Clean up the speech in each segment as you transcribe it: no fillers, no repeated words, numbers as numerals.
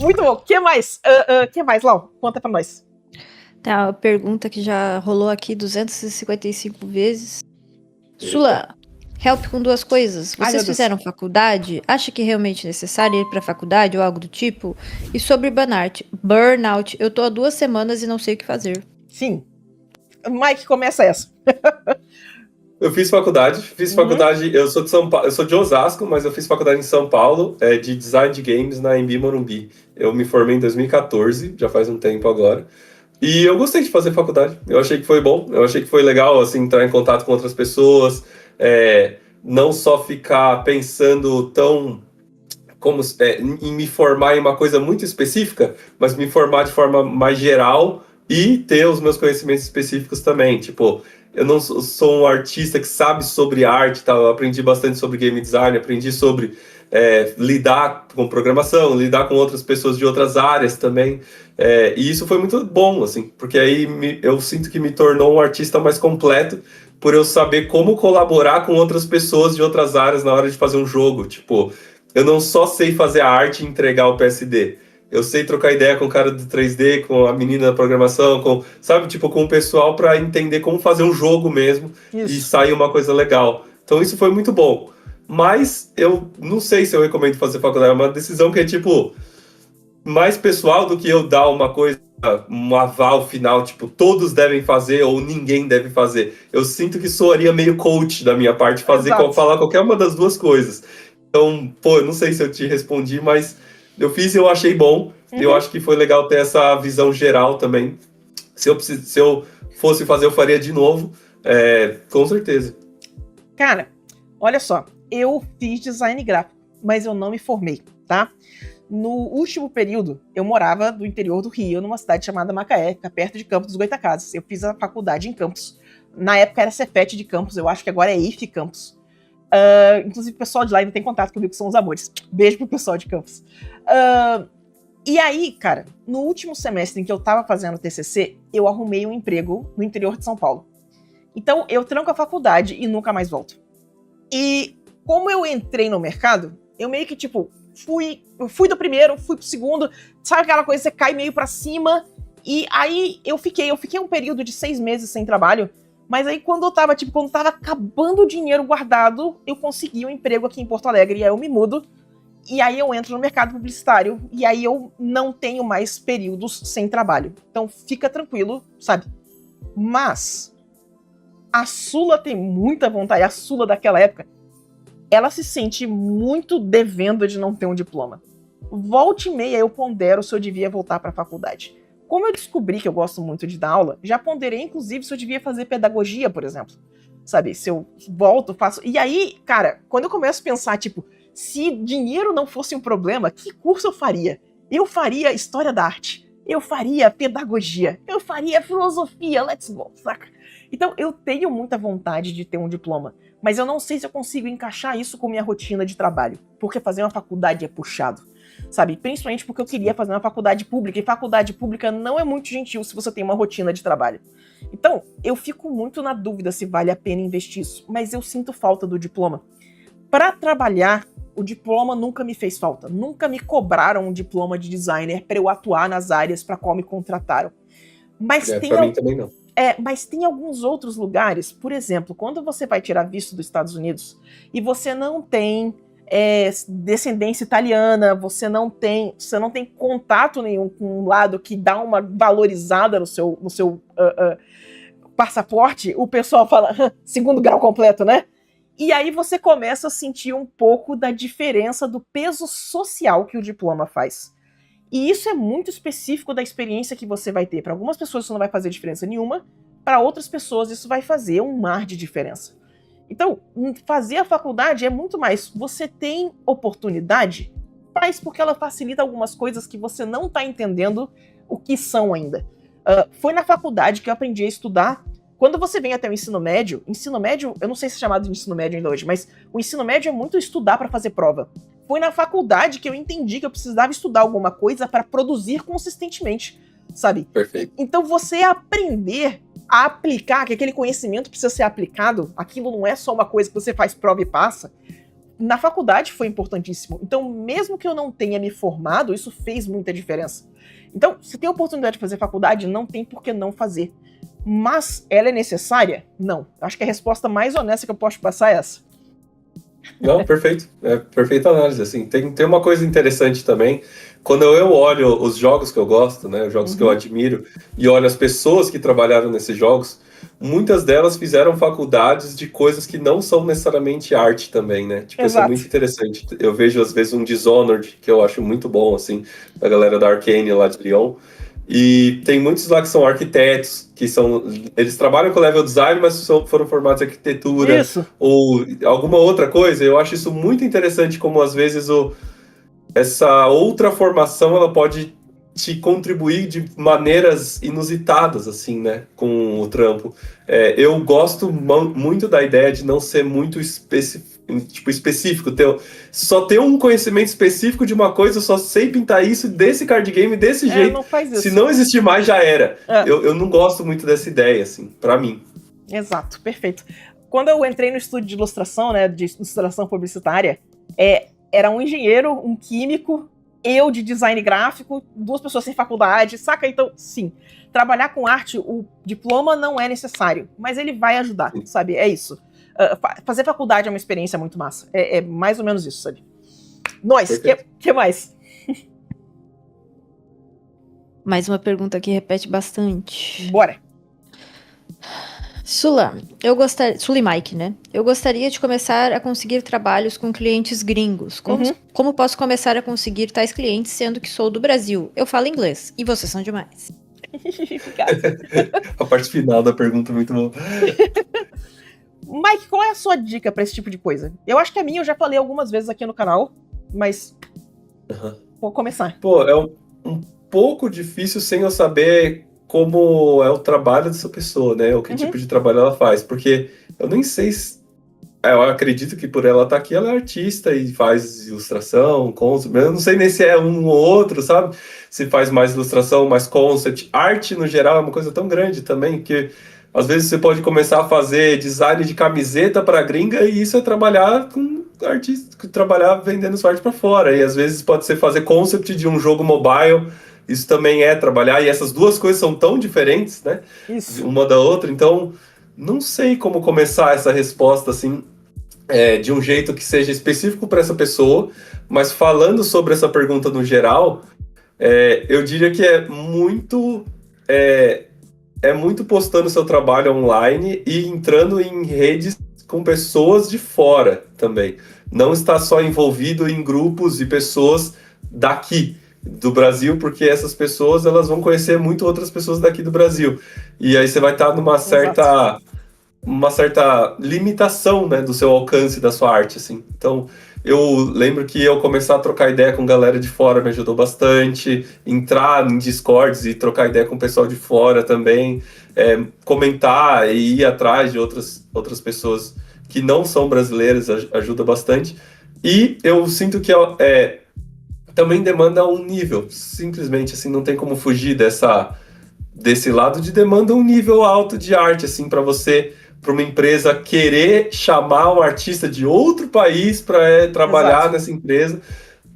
Muito bom. O que mais? Que mais, Lau? Conta pra nós. Tá, uma pergunta que já rolou aqui 255 vezes. Sula, help com duas coisas. Vocês fizeram faculdade? Acha que é realmente necessário ir pra faculdade ou algo do tipo? E sobre burnout, eu tô há 2 semanas e não sei o que fazer. Sim. Mike, começa essa. Eu fiz faculdade, eu sou de São Paulo, eu sou de Osasco, mas eu fiz faculdade em São Paulo, de design de games na Embi Morumbi. Eu me formei em 2014, já faz um tempo agora. E eu gostei de fazer faculdade. Eu achei que foi bom, eu achei que foi legal, assim, entrar em contato com outras pessoas, não só ficar pensando em me formar em uma coisa muito específica, mas me formar de forma mais geral e ter os meus conhecimentos específicos também. Tipo, eu não sou um artista que sabe sobre arte, tá? Eu aprendi bastante sobre game design, aprendi sobre lidar com programação, lidar com outras pessoas de outras áreas também. E isso foi muito bom, assim, porque aí eu sinto que me tornou um artista mais completo por eu saber como colaborar com outras pessoas de outras áreas na hora de fazer um jogo. Tipo, eu não só sei fazer a arte e entregar o PSD. Eu sei trocar ideia com o cara do 3D, com a menina da programação, com o pessoal para entender como fazer um jogo mesmo e sair uma coisa legal. Então isso foi muito bom. Mas eu não sei se eu recomendo fazer faculdade. É uma decisão que é mais pessoal do que eu dar uma coisa, um aval final, todos devem fazer ou ninguém deve fazer. Eu sinto que soaria meio coach da minha parte falar qualquer uma das duas coisas. Então, eu não sei se eu te respondi, mas eu fiz e eu achei bom. Eu acho que foi legal ter essa visão geral também. Se eu fosse fazer, eu faria de novo, com certeza. Cara, olha só, eu fiz design gráfico, mas eu não me formei, tá? No último período, eu morava no interior do Rio, numa cidade chamada Macaé, fica perto de Campos dos Goytacazes. Eu fiz a faculdade em Campos. Na época era Cefet de Campos, eu acho que agora é IF Campos. Inclusive o pessoal de lá ainda tem contato comigo, que são os amores. Beijo pro pessoal de Campos. E aí, cara, no último semestre em que eu tava fazendo TCC, eu arrumei um emprego no interior de São Paulo. Então, eu tranco a faculdade e nunca mais volto. E como eu entrei no mercado, eu meio que, fui do primeiro, fui pro segundo, sabe aquela coisa, você cai meio pra cima, e aí eu fiquei um período de 6 meses sem trabalho, mas aí quando tava acabando o dinheiro guardado, eu consegui um emprego aqui em Porto Alegre, e aí eu me mudo, e aí eu entro no mercado publicitário, e aí eu não tenho mais períodos sem trabalho. Então fica tranquilo, sabe? Mas a Sula tem muita vontade, a Sula daquela época, ela se sente muito devendo de não ter um diploma. Volta e meia eu pondero se eu devia voltar para a faculdade. Como eu descobri que eu gosto muito de dar aula, já ponderei inclusive se eu devia fazer pedagogia, por exemplo. Sabe, se eu volto, faço... E aí, cara, quando eu começo a pensar, se dinheiro não fosse um problema, que curso eu faria? Eu faria História da Arte, eu faria Pedagogia, eu faria Filosofia, let's go, saca? Então eu tenho muita vontade de ter um diploma, mas eu não sei se eu consigo encaixar isso com minha rotina de trabalho, porque fazer uma faculdade é puxado, sabe? Principalmente porque eu queria fazer uma faculdade pública, e faculdade pública não é muito gentil se você tem uma rotina de trabalho. Então, eu fico muito na dúvida se vale a pena investir isso, mas eu sinto falta do diploma. Para trabalhar, o diploma nunca me fez falta. Nunca me cobraram um diploma de designer para eu atuar nas áreas para qual me contrataram. Mas para mim também não. Mas tem alguns outros lugares, por exemplo, quando você vai tirar visto dos Estados Unidos e você não tem descendência italiana, você não tem contato nenhum com um lado que dá uma valorizada no seu passaporte, o pessoal fala, segundo grau completo, né? E aí você começa a sentir um pouco da diferença do peso social que o diploma faz. E isso é muito específico da experiência que você vai ter. Para algumas pessoas isso não vai fazer diferença nenhuma, para outras pessoas isso vai fazer um mar de diferença. Então, fazer a faculdade é muito mais, você tem oportunidade, faz porque ela facilita algumas coisas que você não está entendendo o que são ainda. Foi na faculdade que eu aprendi a estudar. Quando você vem até o ensino médio, eu não sei se é chamado de ensino médio ainda hoje, mas o ensino médio é muito estudar para fazer prova. Foi na faculdade que eu entendi que eu precisava estudar alguma coisa para produzir consistentemente, sabe? Perfeito. Então você aprender a aplicar, que aquele conhecimento precisa ser aplicado, aquilo não é só uma coisa que você faz prova e passa, na faculdade foi importantíssimo. Então, mesmo que eu não tenha me formado, isso fez muita diferença. Então, se tem a oportunidade de fazer faculdade, não tem por que não fazer. Mas ela é necessária? Não. Acho que a resposta mais honesta que eu posso passar é essa. Não, perfeito. É perfeita análise. Assim, tem uma coisa interessante também. Quando eu olho os jogos que eu gosto, né, os jogos que eu admiro, e olho as pessoas que trabalharam nesses jogos, muitas delas fizeram faculdades de coisas que não são necessariamente arte também, né? Tipo, isso é muito interessante. Eu vejo, às vezes, um Dishonored, que eu acho muito bom, assim, da galera da Arcane lá de Lyon. E tem muitos lá que são arquitetos, eles trabalham com level design, mas foram formados em arquitetura, ou alguma outra coisa. Eu acho isso muito interessante, como às vezes essa outra formação ela pode te contribuir de maneiras inusitadas, assim, né, com o trampo. Eu gosto muito da ideia de não ser muito específico, só ter um conhecimento específico de uma coisa, eu só sei pintar isso desse card game desse jeito. Não faz isso. Se não existir mais, já era. Eu não gosto muito dessa ideia, assim, pra mim. Exato, perfeito. Quando eu entrei no estúdio de ilustração, né, de ilustração publicitária, era um engenheiro, um químico, eu de design gráfico, 2 pessoas sem faculdade, saca? Então, sim, trabalhar com arte, o diploma não é necessário, mas ele vai ajudar, sabe? É isso. Fazer faculdade é uma experiência muito massa. É mais ou menos isso, sabe? Nós, que mais? Mais uma pergunta que repete bastante. Bora. Sula e Mike, né? Eu gostaria de começar a conseguir trabalhos com clientes gringos. Como posso começar a conseguir tais clientes, sendo que sou do Brasil? Eu falo inglês, e vocês são demais. A parte final da pergunta é muito boa. Mike, qual é a sua dica pra esse tipo de coisa? Eu acho que a minha eu já falei algumas vezes aqui no canal, mas vou começar. Pô, é um pouco difícil sem eu saber como é o trabalho dessa pessoa, né? O que tipo de trabalho ela faz, porque eu nem sei se... eu acredito que por ela estar aqui, ela é artista e faz ilustração, concept, eu não sei nem se é um ou outro, sabe? Se faz mais ilustração, mais concept. Arte, no geral, é uma coisa tão grande também, que às vezes você pode começar a fazer design de camiseta para gringa e isso é trabalhar com artista, trabalhar vendendo sua arte para fora. E às vezes pode ser fazer concept de um jogo mobile, isso também é trabalhar. E essas duas coisas são tão diferentes, né? Isso. Uma da outra. Então, não sei como começar essa resposta assim, de um jeito que seja específico para essa pessoa, mas falando sobre essa pergunta no geral, eu diria que é muito postando seu trabalho online e entrando em redes com pessoas de fora também. Não estar só envolvido em grupos e pessoas daqui do Brasil, porque essas pessoas elas vão conhecer muito outras pessoas daqui do Brasil. E aí você vai estar numa certa limitação, né, do seu alcance da sua arte, assim. Então, eu lembro que eu começar a trocar ideia com galera de fora me ajudou bastante, entrar em Discords e trocar ideia com o pessoal de fora também, comentar e ir atrás de outras pessoas que não são brasileiras ajuda bastante. E eu sinto que também demanda um nível, simplesmente, assim, não tem como fugir desse lado de demanda um nível alto de arte, assim, para uma empresa querer chamar um artista de outro país para trabalhar nessa empresa.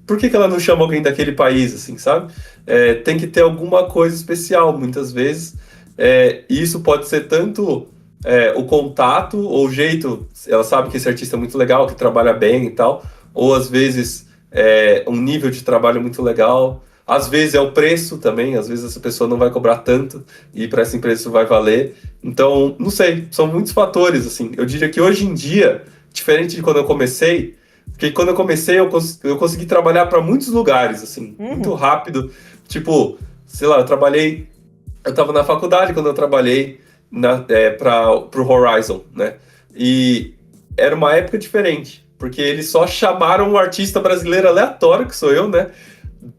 Por que ela não chama alguém daquele país, assim, sabe? Tem que ter alguma coisa especial, muitas vezes. E isso pode ser tanto o contato ou o jeito, ela sabe que esse artista é muito legal, que trabalha bem e tal, ou às vezes um nível de trabalho muito legal. Às vezes é o preço também, às vezes essa pessoa não vai cobrar tanto e para essa empresa isso vai valer. Então, não sei, são muitos fatores, assim. Eu diria que hoje em dia, diferente de quando eu comecei, porque quando eu comecei eu consegui trabalhar para muitos lugares, assim, muito rápido. Tipo, sei lá, eu estava na faculdade quando eu trabalhei pro Horizon, né? E era uma época diferente, porque eles só chamaram um artista brasileiro aleatório, que sou eu, né?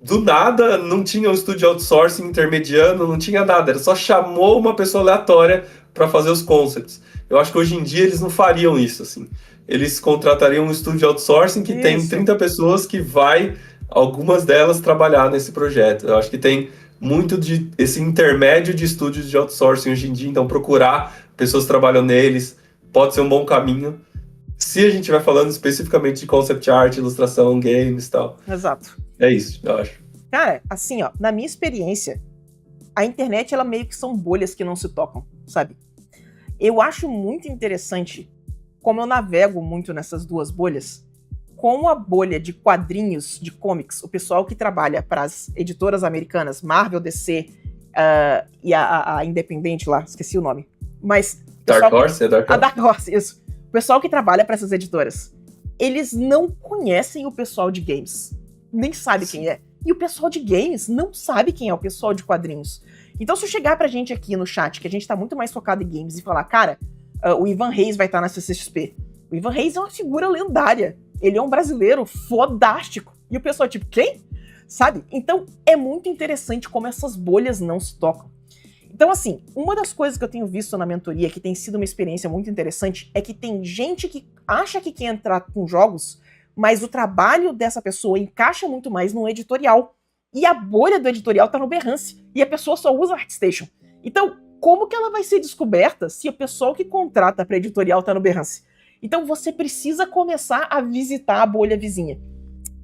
Do nada, não tinha um estúdio outsourcing intermediano, não tinha nada, ele só chamou uma pessoa aleatória para fazer os concepts. Eu acho que hoje em dia eles não fariam isso, assim. Eles contratariam um estúdio outsourcing que tem 30 pessoas que algumas delas trabalhar nesse projeto. Eu acho que tem muito esse intermédio de estúdios de outsourcing hoje em dia, então procurar pessoas que trabalham neles pode ser um bom caminho. Se a gente vai falando especificamente de concept art, ilustração, games e tal. Exato. É isso, eu acho. Cara, assim, ó, na minha experiência, a internet, ela meio que são bolhas que não se tocam, sabe? Eu acho muito interessante como eu navego muito nessas duas bolhas, como a bolha de quadrinhos, de comics, o pessoal que trabalha para as editoras americanas, Marvel, DC e a Independente lá, esqueci o nome. Mas Dark Horse? É Dark Horse? A Dark Horse, isso. O pessoal que trabalha para essas editoras, eles não conhecem o pessoal de games. Nem sabe quem é. E o pessoal de games não sabe quem é o pessoal de quadrinhos. Então, se eu chegar pra gente aqui no chat, que a gente tá muito mais focado em games, e falar, cara, o Ivan Reis vai estar na CCXP. O Ivan Reis é uma figura lendária. Ele é um brasileiro fodástico. E o pessoal, tipo, quem? Sabe? Então, é muito interessante como essas bolhas não se tocam. Então, assim, uma das coisas que eu tenho visto na mentoria, que tem sido uma experiência muito interessante, é que tem gente que acha que quer entrar com jogos, mas o trabalho dessa pessoa encaixa muito mais no editorial. E a bolha do editorial tá no Behance. E a pessoa só usa ArtStation. Então, como que ela vai ser descoberta se o pessoal que contrata para editorial tá no Behance? Então, você precisa começar a visitar a bolha vizinha.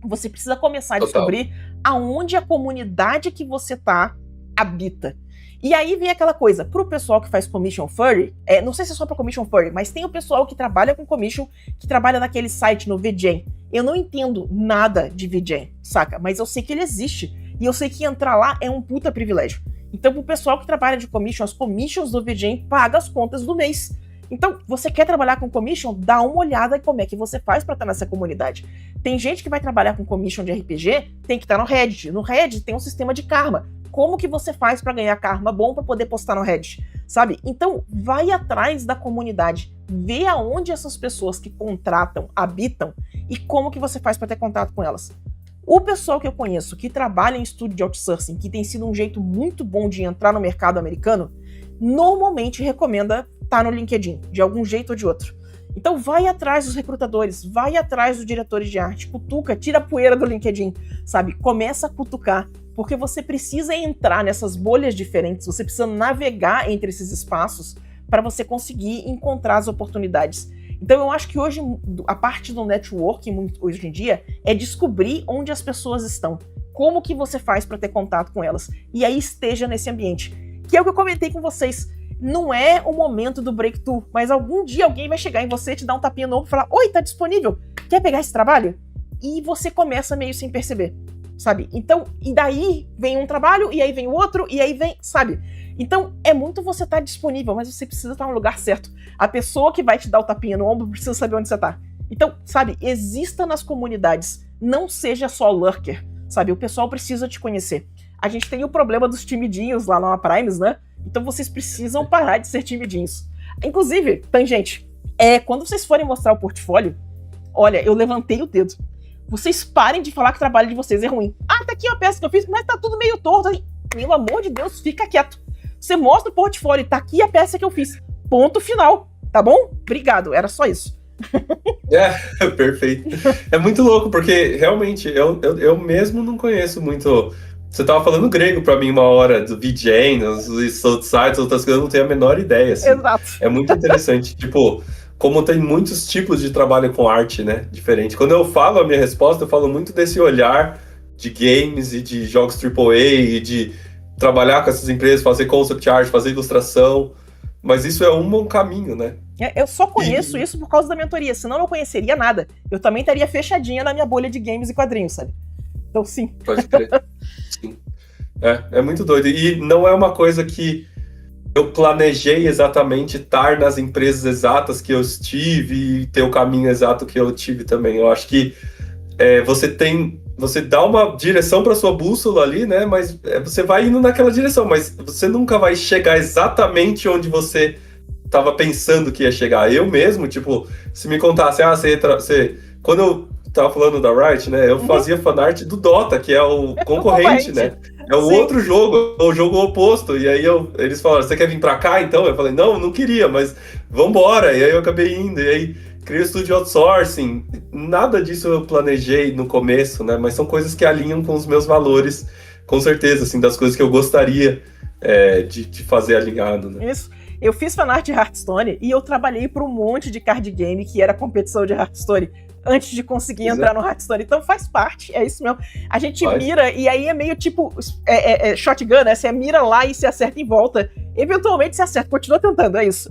Você precisa começar a descobrir aonde a comunidade que você tá habita. E aí vem aquela coisa, pro pessoal que faz commission furry, não sei se é só pra commission furry, mas tem o pessoal que trabalha com commission, que trabalha naquele site no VGen. Eu não entendo nada de VGen, saca? Mas eu sei que ele existe, e eu sei que entrar lá é um puta privilégio. Então, pro pessoal que trabalha de commission, as commissions do VGen pagam as contas do mês. Então, você quer trabalhar com commission? Dá uma olhada em como é que você faz pra estar nessa comunidade. Tem gente que vai trabalhar com commission de RPG, tem que estar no Reddit. No Reddit tem um sistema de karma. Como que você faz pra ganhar karma bom pra poder postar no Reddit, sabe? Então, vai atrás da comunidade, vê aonde essas pessoas que contratam habitam e como que você faz pra ter contato com elas. O pessoal que eu conheço que trabalha em estúdio de outsourcing, que tem sido um jeito muito bom de entrar no mercado americano, normalmente recomenda estar no LinkedIn, de algum jeito ou de outro. Então vai atrás dos recrutadores, vai atrás dos diretores de arte, cutuca, tira a poeira do LinkedIn, sabe? Começa a cutucar, porque você precisa entrar nessas bolhas diferentes, você precisa navegar entre esses espaços para você conseguir encontrar as oportunidades. Então eu acho que hoje a parte do networking, hoje em dia, é descobrir onde as pessoas estão, como que você faz para ter contato com elas, e aí esteja nesse ambiente, que é o que eu comentei com vocês. Não é o momento do breakthrough, mas algum dia alguém vai chegar em você, te dar um tapinha no ombro e falar: oi, tá disponível? Quer pegar esse trabalho? E você começa meio sem perceber, sabe? Então, e daí vem um trabalho, e aí vem o outro, e aí vem, sabe? Então, é muito você estar disponível, mas você precisa estar no lugar certo. A pessoa que vai te dar o tapinha no ombro precisa saber onde você tá. Então, sabe, exista nas comunidades, não seja só lurker, sabe? O pessoal precisa te conhecer. A gente tem o problema dos timidinhos lá na Primes, né? Então vocês precisam parar de ser timidinhos. Inclusive, tangente, quando vocês forem mostrar o portfólio, olha, eu levantei o dedo. Vocês parem de falar que o trabalho de vocês é ruim. Ah, tá aqui uma peça que eu fiz, mas tá tudo meio torto. Pelo amor de Deus, fica quieto. Você mostra o portfólio, tá aqui a peça que eu fiz. Ponto final, tá bom? Obrigado, era só isso. Perfeito. É muito louco, porque realmente eu mesmo não conheço muito. Você tava falando grego pra mim uma hora, do VGen, os outros sites, outras coisas, eu não tenho a menor ideia, assim. Exato. É muito interessante, tipo, como tem muitos tipos de trabalho com arte, né, diferente. Quando eu falo a minha resposta, eu falo muito desse olhar de games e de jogos AAA e de trabalhar com essas empresas, fazer concept art, fazer ilustração, mas isso é um caminho, né? Eu só conheço isso por causa da mentoria, senão eu não conheceria nada. Eu também estaria fechadinha na minha bolha de games e quadrinhos, sabe? Então, sim. Pode crer. Sim. É muito doido. E não é uma coisa que eu planejei exatamente estar nas empresas exatas que eu estive e ter o caminho exato que eu tive também. Eu acho que você dá uma direção para sua bússola ali, né? Mas você vai indo naquela direção, mas você nunca vai chegar exatamente onde você estava pensando que ia chegar. Eu mesmo, tipo, se me contasse, quando eu tava falando da Riot, né? Eu fazia fanart do Dota, que é o concorrente, né? É o outro jogo, o jogo oposto. E aí eles falaram: você quer vir pra cá, então? Eu falei: não queria, mas vambora. E aí eu acabei indo. E aí criei o estúdio outsourcing. Nada disso eu planejei no começo, né? Mas são coisas que alinham com os meus valores, com certeza, assim, das coisas que eu gostaria de fazer alinhado, né? Isso. Eu fiz fanart de Hearthstone e eu trabalhei para um monte de card game que era competição de Hearthstone antes de conseguir entrar no Hearthstone. Então faz parte, é isso mesmo. A gente mira e aí é meio tipo shotgun, né? Você mira lá e se acerta em volta. Eventualmente se acerta, continua tentando, é isso.